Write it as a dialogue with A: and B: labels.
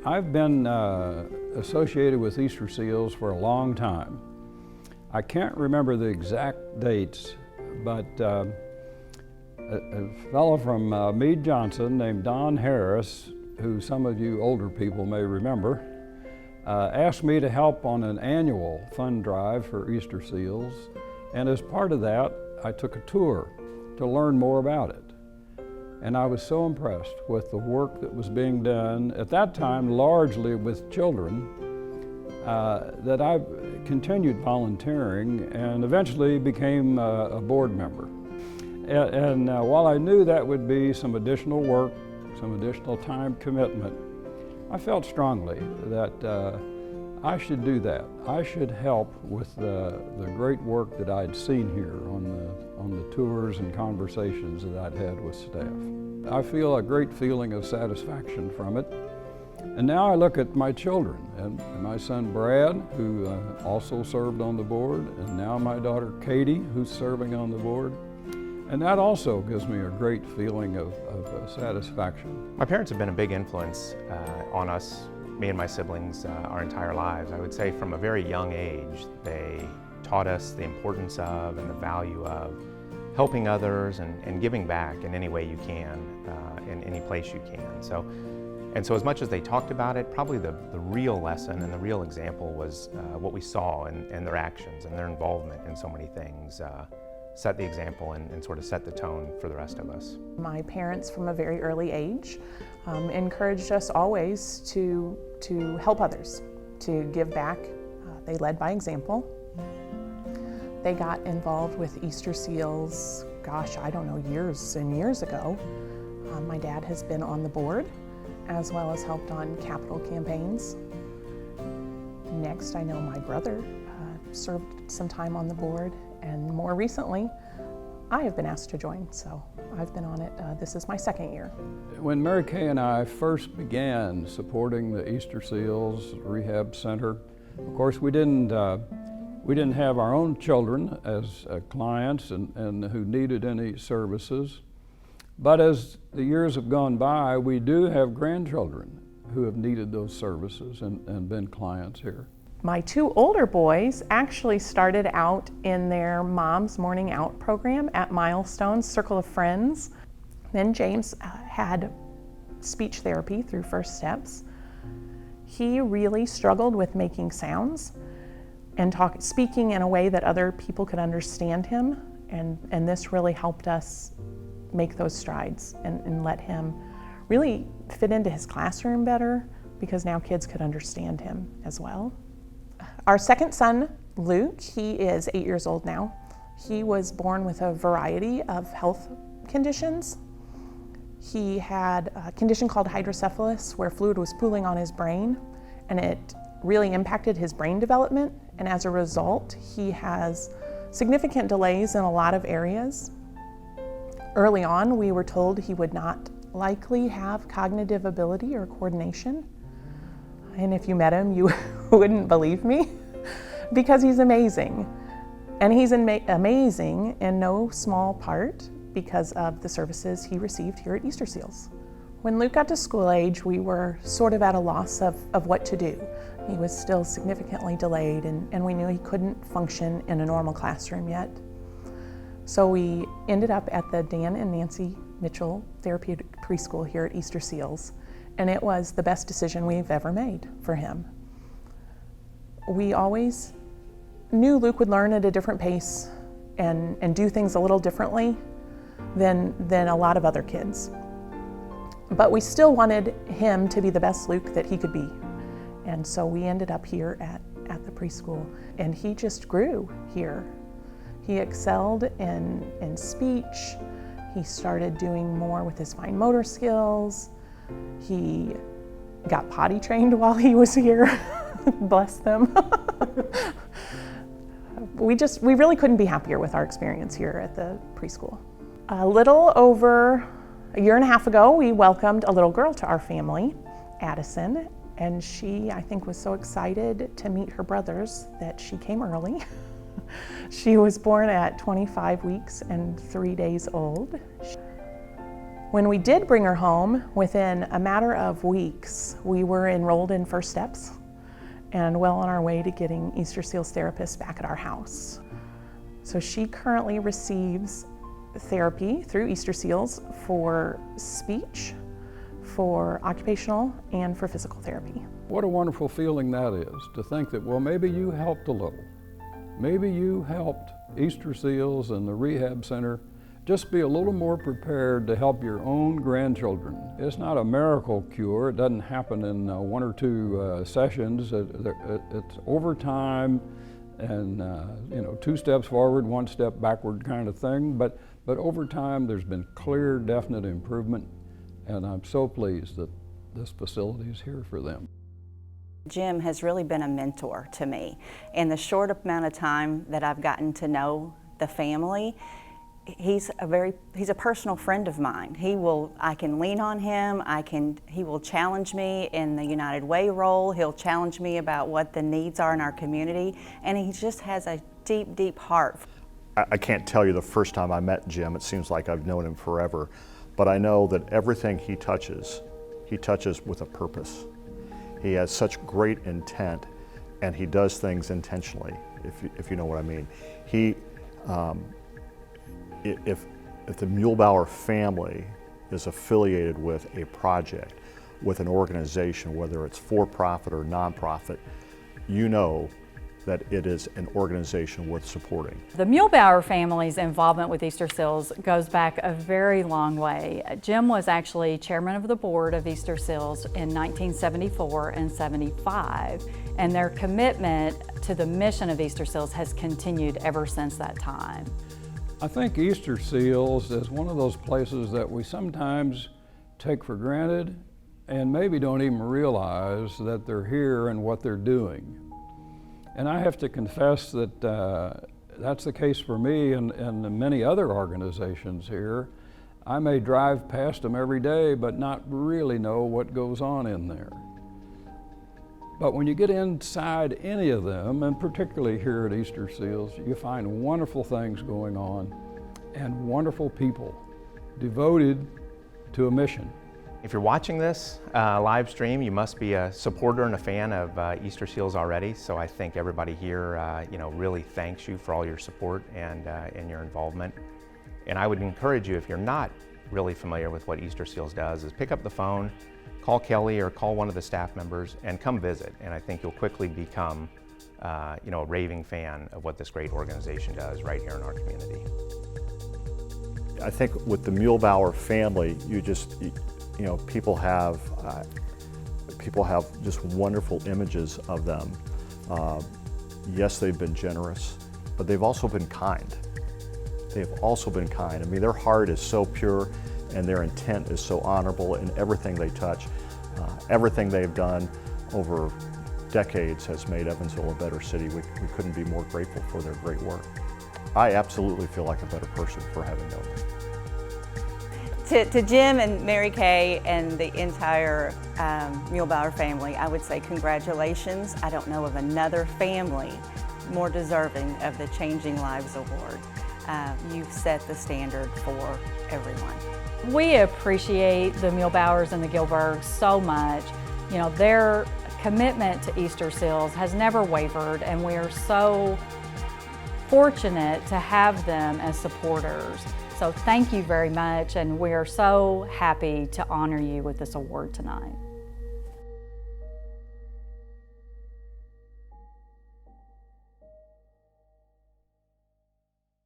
A: I've been associated with Easterseals for a long time. I can't remember the exact dates, but a fellow from Meade Johnson named Don Harris, who some of you older people may remember, asked me to help on an annual fund drive for Easterseals, and as part of that, I took a tour to learn more about it. And I was so impressed with the work that was being done, at that time largely with children, that I continued volunteering and eventually became a board member. And while I knew that would be some additional work, some additional time commitment, I felt strongly that I should do that. I should help with the great work that I'd seen here on the tours and conversations that I'd had with staff. I feel a great feeling of satisfaction from it. And now I look at my children and my son Brad, who also served on the board, and now my daughter Katy, who's serving on the board. And that also gives me a great feeling of satisfaction.
B: My parents have been a big influence on us, me and my siblings, our entire lives. I would say from a very young age, they taught us the importance of and the value of helping others and giving back in any way you can, in any place you can. And so as much as they talked about it, probably the real lesson and the real example was what we saw in their actions and their involvement in so many things. Set the example and sort of set the tone for the rest of us.
C: My parents from a very early age encouraged us always to help others, to give back. They led by example. They got involved with Easterseals, gosh, I don't know, years and years ago. My dad has been on the board as well as helped on capital campaigns. Next, I know my brother served some time on the board, and more recently, I have been asked to join, so I've been on it. This is my second year.
A: When Mary Kay and I first began supporting the Easterseals Rehab Center, of course we didn't have our own children as clients and who needed any services. But as the years have gone by, we do have grandchildren who have needed those services and been clients here.
C: My two older boys actually started out in their Mom's Morning Out program at Milestone's Circle of Friends. Then James had speech therapy through First Steps. He really struggled with making sounds and speaking in a way that other people could understand him, and this really helped us make those strides and let him really fit into his classroom better, because now kids could understand him as well. Our second son, Luke, he is 8 years old now. He was born with a variety of health conditions. He had a condition called hydrocephalus, where fluid was pooling on his brain, and it really impacted his brain development. And as a result, he has significant delays in a lot of areas. Early on, we were told he would not likely have cognitive ability or coordination. And if you met him, you wouldn't believe me, because he's amazing. And he's amazing in no small part because of the services he received here at Easterseals. When Luke got to school age, we were sort of at a loss of what to do. He was still significantly delayed, and we knew he couldn't function in a normal classroom yet. So we ended up at the Dan and Nancy Mitchell Therapeutic Preschool here at Easterseals, and it was the best decision we've ever made for him. We always knew Luke would learn at a different pace and do things a little differently than a lot of other kids. But we still wanted him to be the best Luke that he could be. And so we ended up here at the preschool, and he just grew here. He excelled in speech. He started doing more with his fine motor skills. He got potty trained while he was here. Bless them. We really couldn't be happier with our experience here at the preschool. A little over a year and a half ago, we welcomed a little girl to our family, Addison, and she, I think, was so excited to meet her brothers that she came early. She was born at 25 weeks and 3 days old. When we did bring her home, within a matter of weeks, we were enrolled in First Steps and well on our way to getting Easterseals therapists back at our house. So she currently receives therapy through Easterseals for speech, for occupational, and for physical therapy.
A: What a wonderful feeling that is, to think that, well, maybe you helped a little. Maybe you helped Easterseals and the rehab center just be a little more prepared to help your own grandchildren. It's not a miracle cure. It doesn't happen in 1 or 2 sessions. It's over time and 2 steps forward, 1 step backward kind of thing. But over time, there's been clear, definite improvement, and I'm so pleased that this facility is here for them.
D: Jim has really been a mentor to me. In the short amount of time that I've gotten to know the family, he's a personal friend of mine. I can lean on him. He will challenge me in the United Way role. He'll challenge me about what the needs are in our community, and he just has a deep, deep heart.
E: I can't tell you the first time I met Jim. It seems like I've known him forever, but I know that everything he touches with a purpose. He has such great intent, and he does things intentionally, if you know what I mean. If the Muehlbauer family is affiliated with a project, with an organization, whether it's for-profit or nonprofit, you know that it is an organization worth supporting.
F: The Muehlbauer family's involvement with Easterseals goes back a very long way. Jim was actually chairman of the board of Easterseals in 1974 and 75, and their commitment to the mission of Easterseals has continued ever since that time.
A: I think Easterseals is one of those places that we sometimes take for granted and maybe don't even realize that they're here and what they're doing. And I have to confess that that's the case for me and many other organizations here. I may drive past them every day, but not really know what goes on in there. But when you get inside any of them, and particularly here at Easterseals, you find wonderful things going on and wonderful people devoted to a mission.
B: If you're watching this live stream, you must be a supporter and a fan of Easterseals already. So I think everybody here, really thanks you for all your support and your involvement. And I would encourage you, if you're not really familiar with what Easterseals does, is pick up the phone, call Kelly or call one of the staff members, and come visit. And I think you'll quickly become, a raving fan of what this great organization does right here in our community.
E: I think with the Muehlbauer family, people have just wonderful images of them. Yes, they've been generous, but they've also been kind. They've also been kind. I mean, their heart is so pure and their intent is so honorable in everything they touch. Everything they've done over decades has made Evansville a better city. We couldn't be more grateful for their great work. I absolutely feel like a better person for having known them.
D: To Jim and Mary Kay and the entire Muehlbauer family, I would say congratulations. I don't know of another family more deserving of the Changing Lives Award. You've set the standard for everyone.
F: We appreciate the Muehlbauers and the Gilbergs so much. Their commitment to Easterseals has never wavered, and we are so fortunate to have them as supporters. So thank you very much, and we are so happy to honor you with this award tonight.